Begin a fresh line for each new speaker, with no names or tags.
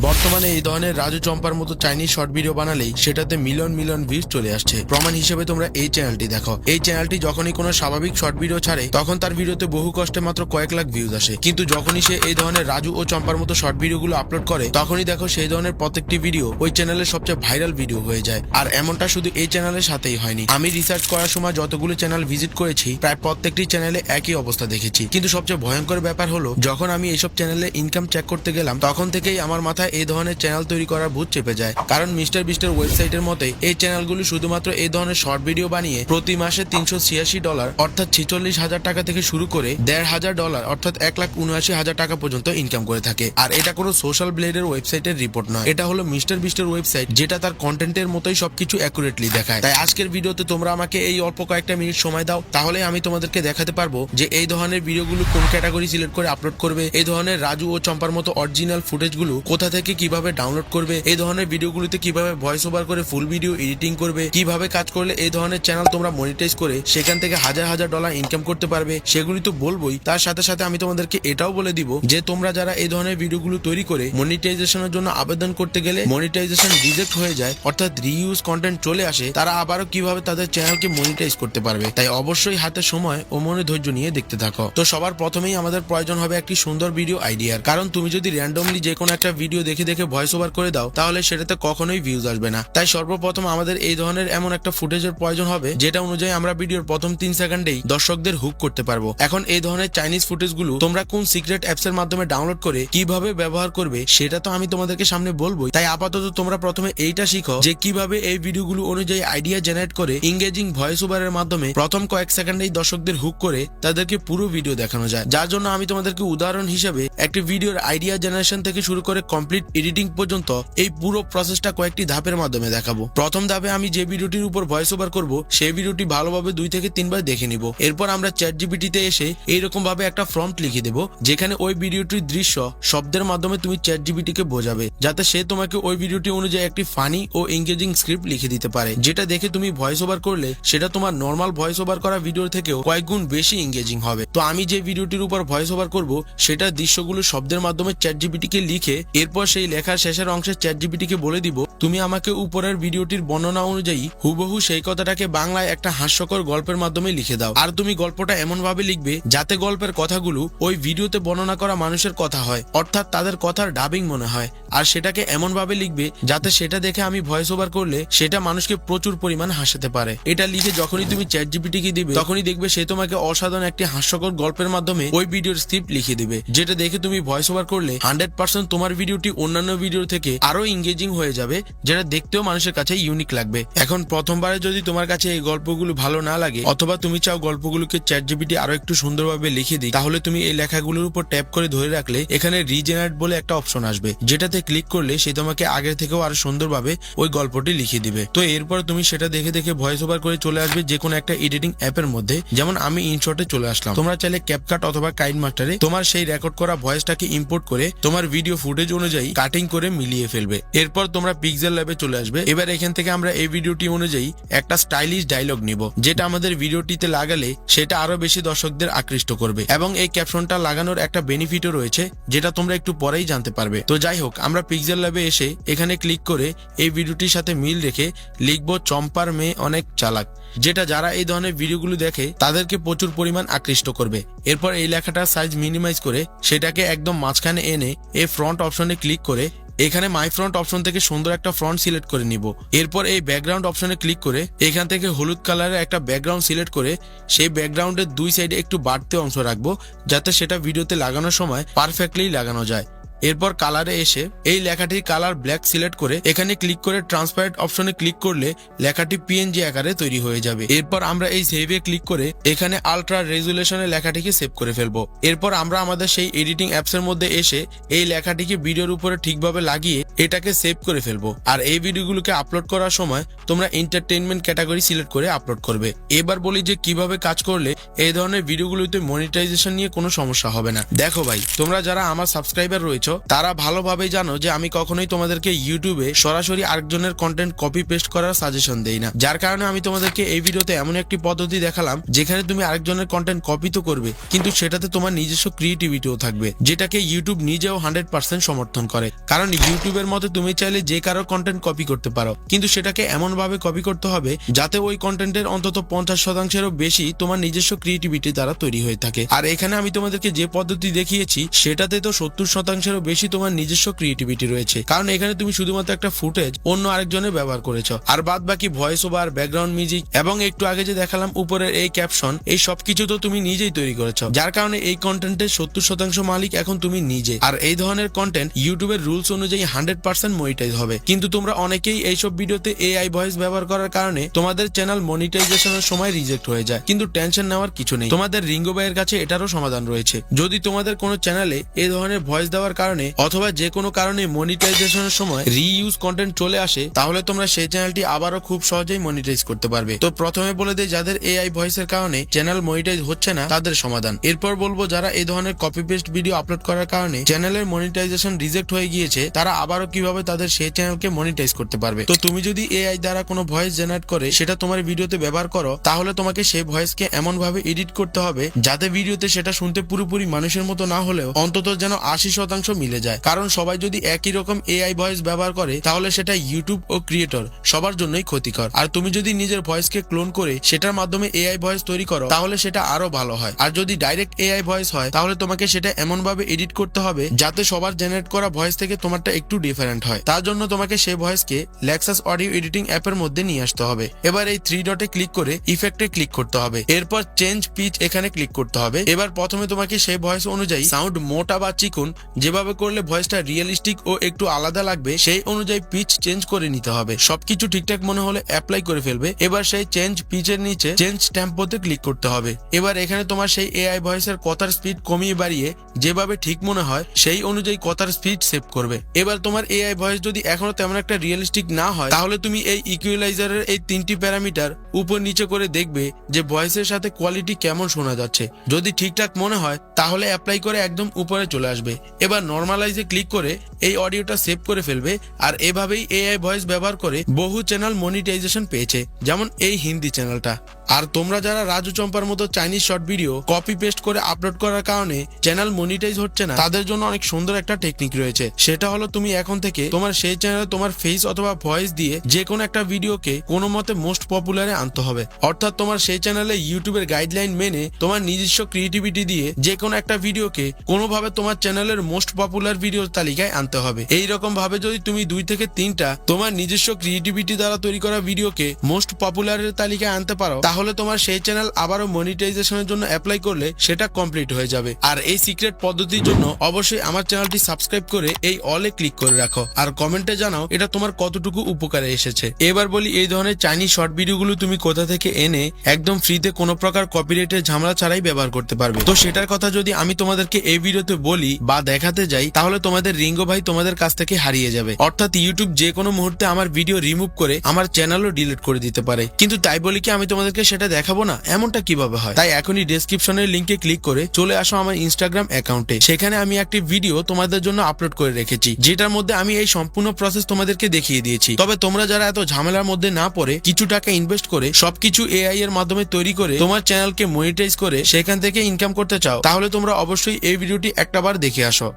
বর্তমানে এই ধরনের রাজু চম্পার মতো চাইনিজ শর্ট ভিডিও বানালেই সেটাতে মিলিয়ন মিলিয়ন ভিউজ চলে আসছে। প্রমাণ হিসেবে তোমরা এই চ্যানেলটি দেখো। এই চ্যানেলটি যখনই কোনো স্বাভাবিক শর্ট ভিডিও ছাড়ে তখন তার ভিডিওতে বহু কষ্টে মাত্র কয়েক লাখ ভিউজ আসে, কিন্তু যখনই সে এই ধরনের রাজু ও চম্পার মতো শর্ট ভিডিওগুলো আপলোড করে তখনই দেখো সেই ধরনের প্রত্যেকটি ভিডিও ওই চ্যানেলের সবচেয়ে ভাইরাল ভিডিও হয়ে যায়। আর এমনটা শুধু এই চ্যানেলের সাথেই হয়নি, আমি রিসার্চ করার সময় যতগুলো চ্যানেল ভিজিট করেছি প্রায় প্রত্যেকটি চ্যানেলে একই অবস্থা দেখেছি। কিন্তু সবচেয়ে ভয়ঙ্কর ব্যাপার হলো যখন আমি এইসব চ্যানেলে ইনকাম চেক করতে গেলাম তখন থেকেই আমার মাথায় এই ধরনের চ্যানেল তৈরি করার ভূত চেপে যায়। কারণ মিস্টার বিস্টের ওয়েবসাইটের মতে এই চ্যানেলগুলো শুধুমাত্র এই ধরনের শর্ট ভিডিও বানিয়ে প্রতি মাসে $386 অর্থাৎ 46,000 টাকা থেকে শুরু করে $1,500 অর্থাৎ 1,79,000 টাকা পর্যন্ত ইনকাম করে থাকে। আর এটা কোনো সোশ্যাল ব্লেডের ওয়েবসাইটের রিপোর্ট নয়, এটা হলো মিস্টার বিস্টের ওয়েবসাইট যেটা তার কন্টেন্টের মতোই সবকিছু অ্যাকুরেটলি দেখায়। তাই আজকের ভিডিওতে তোমরা আমাকে এই অল্প কয়েকটা মিনিট সময় দাও, তাহলে আমি তোমাদেরকে দেখাতে পারবো যে এই ধরনের ভিডিওগুলো কোন ক্যাটাগরি সিলেক্ট করে আপলোড করবে, এই ধরনের রাজু ও চম্পার মতো অরিজিনাল ফুটেজগুলো কোথা থেকে কিভাবে ডাউনলোড করবে, এই ধরনের ভিডিওগুলোতে কিভাবে ভয়েস ওভার করে ফুল ভিডিও এডিটিং করবে, কিভাবে কাজ করলে এই ধরনের চ্যানেল তোমরা মনিটাইজ করে সেখান থেকে হাজার হাজার ডলার ইনকাম করতে পারবে, সেগুলি তো বলবোই। তার সাথে সাথে আমি তোমাদেরকে এটাও বলে দিব যে তোমরা যারা এই ধরনের ভিডিওগুলো তৈরি করে মনিটাইজেশনের জন্য আবেদন করতে গেলে মনিটাইজেশন রিজেক্ট হয়ে যায় অর্থাৎ রিইউজ কন্টেন্ট চলে আসে, তারা আবারও কিভাবে তাদের চ্যানেলকে মনিটাইজ করতে পারবে। তাই অবশ্যই হাতে সময় ও মনে ধৈর্য নিয়ে দেখতে থাকো। তো সবার প্রথমেই আমাদের প্রয়োজন হবে একটি সুন্দর ভিডিও আইডিয়ার, কারণ তুমি যদি র্যান্ডমলি যে কোনো একটা ভিডিও দেখে দেখে ভয়েস ওভার করে দাও তাহলে সেটাতে কখনোই ভিউজ আসবে না। তাই সর্বপ্রথম আমাদের এই ধরনের এমন একটা ফুটেজের প্রয়োজন হবে যেটা অনুযায়ী আমরা ভিডিওর প্রথম 3 সেকেন্ডেই দর্শকদের হুক করতে পারবো। এখন এই ধরনের চাইনিজ ফুটেজগুলো তোমরা কোন সিক্রেট অ্যাপস এর মাধ্যমে ডাউনলোড করে কিভাবে ব্যবহার করবে সেটা তো আমি তোমাদেরকে সামনে বলবোই। তাই আপাতত তোমরা প্রথমে এইটা শিখো যে কিভাবে এই ভিডিওগুলো অনুযায়ী আইডিয়া জেনারেট করে ইংগেজিং ভয়েস ওভারের মাধ্যমে প্রথম কয়েক সেকেন্ডেই দর্শকদের হুক করে তাদেরকে পুরো ভিডিও দেখানো যায়। যার জন্য আমি তোমাদেরকে উদাহরণ হিসেবে একটি ভিডিওর আইডিয়া জেনারেশন থেকে শুরু করে কমপ্লিট এডিটিং পর্যন্ত এই পুরো প্রসেসটা কয়েকটি ধাপের মাধ্যমে দেখাবো। প্রথম ধাপে আমি যে ভিডিওটির উপর ভয়েস ওভার করবো সেই ভিডিওটি ভালোভাবে 2 থেকে 3 বার দেখে নিব। এরপর আমরা চ্যাটজিপিটিতে এসে এইরকম ভাবে একটা প্রম্পট লিখে দেব যেখানে ওই ভিডিওটির দৃশ্য শব্দের মাধ্যমে তুমি চ্যাটজিপিটিকে বোঝাবে যাতে সে তোমাকে ওই ভিডিওটি অনুযায়ী একটি ফানি ও এঙ্গেজিং স্ক্রিপ্ট লিখে দিতে পারে, যেটা দেখে তুমি ভয়েস ওভার করলে সেটা তোমার নর্মাল ভয়েস ওভার করা ভিডিওর থেকেও কয়েক গুণ বেশি এঙ্গেজিং হবে। তো আমি যে ভিডিওটির উপর ভয়েস ওভার করব সেটা দৃশ্যগুলো শব্দের মাধ্যমে চ্যাটজিপিটিকে লিখে এরপর সেই লেখার শেষের অংশে চ্যাটজিপিটিকে বলে দিব তুমি আমাকে উপরের ভিডিওটির বর্ণনা অনুযায়ী হুবহু সেই কথাটাকে বাংলায় একটা হাস্যকর গল্পের মাধ্যমে লিখে দাও। আর তুমি গল্পটা এমন ভাবে লিখবে যাতে গল্পের কথাগুলো ওই ভিডিওতে বর্ণনা করা মানুষের কথা হয়, অর্থাৎ তাদের কথার ডাবিং মনে হয়। আর সেটাকে এমন ভাবে লিখবে যাতে সেটা দেখে আমি ভয়েস ওভার করলে সেটা মানুষকে প্রচুর পরিমাণ হাসাতে পারে। এটা লিখে যখনই তুমি চ্যাটজিপিটিকে দিবে তখনই দেখবে সে তোমাকে অসাধারণ একটি হাস্যকর গল্পের মাধ্যমে ওই ভিডিওর স্ক্রিপ্ট লিখে দিবে, যেটা দেখে তুমি ভয়েস ওভার করলে 100% তোমার ভিডিওটি অন্যান্য ভিডিও থেকে আরো এঙ্গেজিং হয়ে যাবে, যেটা দেখতেও মানুষের কাছে ইউনিক লাগবে। এখন প্রথমবারে যদি তোমার কাছে এই গল্পগুলো ভালো না লাগে অথবা তুমি চাও গল্পগুলোকে চ্যাটজিপিটি আরো একটু সুন্দরভাবে লিখে দিই, তাহলে তুমি এই লেখাগুলোর উপর ট্যাপ করে ধরে রাখলে এখানে রিজেনারেট বলে একটা অপশন আসবে, যেটাতে ক্লিক করলে সে তোমাকে আগের থেকেও আরো সুন্দরভাবে ওই গল্পটি লিখে দিবে। তো এরপর তুমি সেটা দেখে দেখে ভয়েস ওভার করে চলে আসবে যে কোনো একটা এডিটিং অ্যাপের মধ্যে, যেমন আমি ইনশটে চলে আসলাম। তোমরা চাইলে ক্যাপকাট অথবা কাইনমাস্টারে তোমার সেই রেকর্ড করা ভয়েসটাকে ইম্পোর্ট করে তোমার ভিডিও ফুটেজ অনুযায়ী কাটিং করে মিলিয়ে ফেলবে। এরপর তোমরা পিক্সেল ল্যাবে চলে আসবে। এবার এখান থেকে আমরা এই ভিডিওটি অনুযায়ী একটা স্টাইলিশ ডায়লগ নিব, যেটা আমাদের ভিডিওটিতে লাগালে সেটা আরো বেশি দর্শকদের আকৃষ্ট করবে। এবং এই ক্যাপশনটা লাগানোর একটা বেনিফিটও রয়েছে যেটা তোমরা একটু পরেই জানতে পারবে। তো যাই হোক, আমরা পিক্সেল ল্যাবে এসে এখানে ক্লিক করে এই ভিডিওটির সাথে মিল রেখে লিখবো চম্পার মেয়ে অনেক চালাক, যেটা যারা এই ধরনের ভিডিওগুলো দেখে তাদেরকে প্রচুর পরিমাণ আকৃষ্ট করবে। এরপর এই লেখাটার সাইজ মিনিমাইজ করে সেটাকে একদম মাঝখানে এনে এই ফ্রন্ট অপশনে ক্লিক করে এখানে মাই ফ্রন্ট অপশন থেকে সুন্দর একটা ফ্রন্ট সিলেক্ট করে নিব। এরপর এই ব্যাকগ্রাউন্ড অপশনে ক্লিক করে এখান থেকে হলুদ কালারের একটা ব্যাকগ্রাউন্ড সিলেক্ট করে সেই ব্যাকগ্রাউন্ডের 2 সাইডে একটু বাড়তি অংশ রাখবো যাতে সেটা ভিডিওতে লাগানোর সময় পারফেক্টলি লাগানো যায়। এরপর কালারে এসে এই লেখাটির কালার ব্ল্যাক সিলেক্ট করে এখানে ক্লিক করে ট্রান্সপারেন্ট অপশনে ক্লিক করলে লেখাটি পিএনজি আকারে তৈরি হয়ে যাবে। এরপর আমরা এই সেভে ক্লিক করে এখানে আলট্রা রেজুলেশনে লেখাটিকে সেভ করে ফেলবো। এরপর আমরা আমাদের সেই এডিটিং অ্যাপস এর মধ্যে এসে এই লেখাটিকে ভিডিওর উপরে ঠিকভাবে লাগিয়ে এটাকে সেভ করে ফেলবো। আর এই ভিডিওগুলোকে আপলোড করার সময় তোমরা এন্টারটেইনমেন্ট ক্যাটাগরি সিলেক্ট করে আপলোড করবে। এবার বলি যে কিভাবে কাজ করলে এই ধরনের ভিডিওগুলোতে মনিটাইজেশন নিয়ে কোনো সমস্যা হবে না। দেখো ভাই, তোমরা যারা আমার সাবস্ক্রাইবার রয়েছে দেখছো তারা ভালোভাবে জানো যে আমি কখনোই তোমাদেরকে ইউটিউবে সরাসরি আরেকজনের কন্টেন্ট কপি পেস্ট করার সাজেশন দেই না, যার কারণে আমি তোমাদেরকে এই ভিডিওতে এমন একটি পদ্ধতি দেখালাম যেখানে তুমি আরেকজনের কন্টেন্ট কপি তো করবে কিন্তু সেটাতে তোমার নিজস্ব ক্রিয়েটিভিটিও থাকবে, যেটাকে ইউটিউব নিজেও 100% সমর্থন করে। কারণ ইউটিউবের মতে তুমি চাইলে যে কারো কন্টেন্ট কপি করতে পারো, কিন্তু সেটাকে এমন ভাবে কপি করতে হবে যাতে ওই কন্টেন্টের অন্তত 50%-এরও বেশি তোমার নিজস্ব ক্রিয়েটিভিটি দ্বারা তৈরি হয়ে থাকে। আর এখানে আমি তোমাদেরকে যে পদ্ধতি দেখিয়েছি সেটাতে তো 70%-এরও বেশি তোমার নিজস্ব ক্রিয়েটিভিটি রয়েছে, কারণ এখানে তুমি শুধুমাত্র একটা ফুটেজ অন্য আরেকজনের ব্যবহার করেছো, আর বাদ বাকি ভয়েস ওভার, ব্যাকগ্রাউন্ড মিউজিক এবং একটু আগে যে দেখালাম উপরের এই ক্যাপশন, এই সবকিছু তো তুমি নিজেই তৈরি করেছো, যার কারণে এই কন্টেন্টের 70% মালিক এখন তুমি নিজে। আর এই ধরনের কন্টেন্ট ইউটিউবের রুলস অনুযায়ী 100% মনিটাইজ হবে, কিন্তু তোমরা অনেকেই এইসব ভিডিওতে এআই ভয়েস ব্যবহার করার কারণে তোমাদের চ্যানেল মনিটাইজেশনের সময় রিজেক্ট হয়ে যায়। কিন্তু টেনশন নেওয়ার কিছু নেই, তোমাদের রিঙ্গো ভাইয়ের কাছে এটারও সমাধান রয়েছে। যদি তোমাদের কোনো চ্যানেলে এই ধরনের ভয়েস দেওয়ার কারণে অথবা যে কোনো কারণে মনিটাইজেশনের সময় রিইউজ কন্টেন্ট চলে আসে, তাহলে তোমরা সেই চ্যানেলটি আবারও খুব সহজেই মনিটাইজ করতে পারবে। তো প্রথমে বলে দেই যাদের এআই ভয়েসের কারণে চ্যানেল মনিটাইজ হচ্ছে না তাদের সমাধান। এরপর বলবো যারা এই ধরনের কপি পেস্ট ভিডিও আপলোড করার কারণে চ্যানেলের মনিটাইজেশন রিজেক্ট হয়ে গিয়েছে তারা আবারও কিভাবে তাদের সেই চ্যানেলকে মনিটাইজ করতে পারবে। তো তুমি যদি এআই দ্বারা কোনো ভয়েস জেনারেট করে সেটা তোমার ভিডিওতে ব্যবহার করো, তাহলে তোমাকে সেই ভয়েসকে এমন ভাবে এডিট করতে হবে যাতে ভিডিওতে সেটা শুনতে পুরোপুরি মানুষের মতো না হলেও অন্তত যেন 80% মিলে যায়। কারণ সবাই যদি একই রকম এআই ভয়েস ব্যবহার করে তাহলে সেটা ইউটিউব ও ক্রিয়েটর সবার জন্যই ক্ষতিকর। আর তুমি যদি নিজের ভয়েসকে ক্লোন করে সেটার মাধ্যমে এআই ভয়েস তৈরি করো তাহলে সেটা আরো ভালো হয়। আর যদি ডাইরেক্ট এআই ভয়েস হয় তাহলে তোমাকে সেটা এমন ভাবে এডিট করতে হবে যাতে সবার জেনারেট করা ভয়েস থেকে তোমারটা একটু ডিফারেন্ট হয়। তার জন্য তোমাকে সেই ভয়েসকে লেক্সাস অডিও এডিটিং অ্যাপের মধ্যে নিয়ে আসতে হবে। এবার এই 3 ডটে ক্লিক করে ইফেক্টে ক্লিক করতে হবে, এরপর চেঞ্জ পিচ এখানে ক্লিক করতে হবে। এবার প্রথমে তোমাকে সেই ভয়েস অনুযায়ী সাউন্ড মোটা বা চিকন যেভাবে করলে ভয়েসটা রিয়েলিস্টিক ও একটু আলাদা লাগবে সেই অনুযায়ী পিচ চেঞ্জ করে নিতে হবে। সবকিছু ঠিকঠাক মনে হলে অ্যাপ্লাই করে ফেলবে। এবার সেই চেঞ্জ পিচের নিচে চেঞ্জ টেম্পোতে ক্লিক করতে হবে। এবার এখানে তোমার সেই এআই ভয়েসের কথার স্পিড কমিয়ে বাড়িয়ে যেভাবে ঠিক মনে হয় সেই অনুযায়ী কথার স্পিড সেভ করবে। এবার তোমার এআই ভয়েস যদি এখনো তেমন একটা রিয়েলিস্টিক না হয় তাহলে তুমি এই ইকুয়ালাইজারের এই 3টি প্যারামিটার উপর নিচে করে দেখবে যে ভয়েসের সাথে কোয়ালিটি কেমন শোনা যাচ্ছে। যদি ঠিকঠাক মনে হয় তাহলে অ্যাপ্লাই করে একদম উপরে চলে আসবে। এবার নর্মালাইজে ক্লিক করে এই অডিওটা সেভ করে ফেলবে। আর এভাবেই এআই ভয়েস ব্যবহার করে বহু চ্যানেল মনিটাইজেশন পেয়েছে, যেমন এই হিন্দি চ্যানেলটা। আর তোমরা যারা রাজু চম্পার মতো Chinese short video copy paste করে আপলোড করার কারণে চ্যানেল মনিটাইজ হচ্ছে না, তাদের জন্য অনেক সুন্দর একটা টেকনিক রয়েছে। সেটা হলো তুমি এখন থেকে তোমার সেই চ্যানেলে তোমার ফেস অথবা ভয়েস দিয়ে যে কোনো একটা ভিডিওকে কোনো মতে মোস্ট পপুলারে আনতে হবে। অর্থাৎ তোমার সেই চ্যানেলে ইউটিউবের গাইডলাইন মেনে তোমার নিজস্ব ক্রিয়েটিভিটি দিয়ে যে কোনো একটা ভিডিওকে কোনোভাবে তোমার চ্যানেলের মোস্ট পপুলার ভিডিওর তালিকায় আনতে হবে। এইরকম ভাবে যদি তুমি 2 থেকে 3টা তোমার নিজস্ব ক্রিয়েটিভিটি দ্বারা তৈরি করা ভিডিওকে মোস্ট পপুলারের তালিকায় আনতে পারো তাহলে তোমার সেই চ্যানেল আবারও মনিটাইজেশনের জন্য অ্যাপ্লাই করলে সেটা কমপ্লিট হয়ে যাবে। আর এই সিক্রেট পদ্ধতির জন্য অবশ্যই আমার চ্যানেলটি সাবস্ক্রাইব করে এই অলে ক্লিক করে রাখো আর কমেন্টে জানাও এটা তোমার কতটুকু উপকারে এসেছে। এবার বলি এই ধরনের চাইনিজ শর্ট ভিডিওগুলো তুমি কোথা থেকে এনে একদম ফ্রিতে কোনো প্রকার কপিরাইটের ঝামেলা ছাড়াই ব্যবহার করতে পারবে। তো সেটার কথা যদি আমি তোমাদেরকে এই ভিডিওতে বলি বা দেখাতে যাই তাহলে তোমাদের রিঙ্গো ভাই তোমাদের কাছ থেকে হারিয়ে যাবে। অর্থাৎ ইউটিউব যে কোনো মুহূর্তে আমার ভিডিও রিমুভ করে আমার চ্যানেলও ডিলিট করে দিতে পারে। কিন্তু তাই বলি কি আমি তোমাদেরকে সেটা দেখাবো না? এমনটা কিভাবে হয়? তাই এখনই ডেসক্রিপশনের লিংকে ক্লিক করে চলে আসো আমার ইনস্টাগ্রাম অ্যাকাউন্টে। সেখানে আমি একটি ভিডিও তোমাদের জন্য আপলোড করে রেখেছি যেটার মধ্যে আমি এই সম্পূর্ণ প্রসেস তোমাদেরকে দেখিয়ে দিয়েছি। তবে তোমরা যারা এত ঝামেলার মধ্যে না পড়ে কিছু টাকা ইনভেস্ট করে সবকিছু এআই এর মাধ্যমে তৈরি করে তোমার চ্যানেলকে মনিটাইজ করে সেখান থেকে ইনকাম করতে চাও তাহলে তোমরা অবশ্যই এই ভিডিওটি একটাবার দেখে আসো।